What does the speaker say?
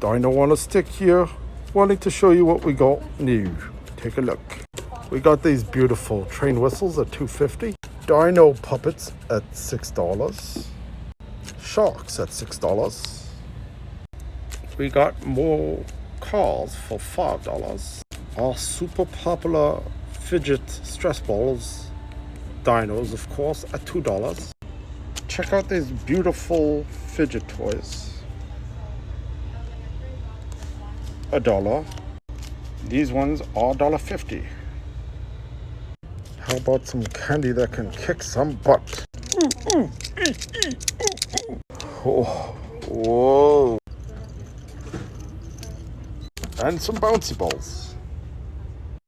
Dino on a stick here, wanting to show you what we got new. Take a look. We got these beautiful train whistles at $2.50. Dino puppets at $6. Sharks at $6. We got more cars for $5. Our super popular fidget stress balls, dinos of course, at $2. Check out these beautiful fidget toys. $1. These ones are $1.50. How about some candy that can kick some butt? Oh, whoa. And some bouncy balls.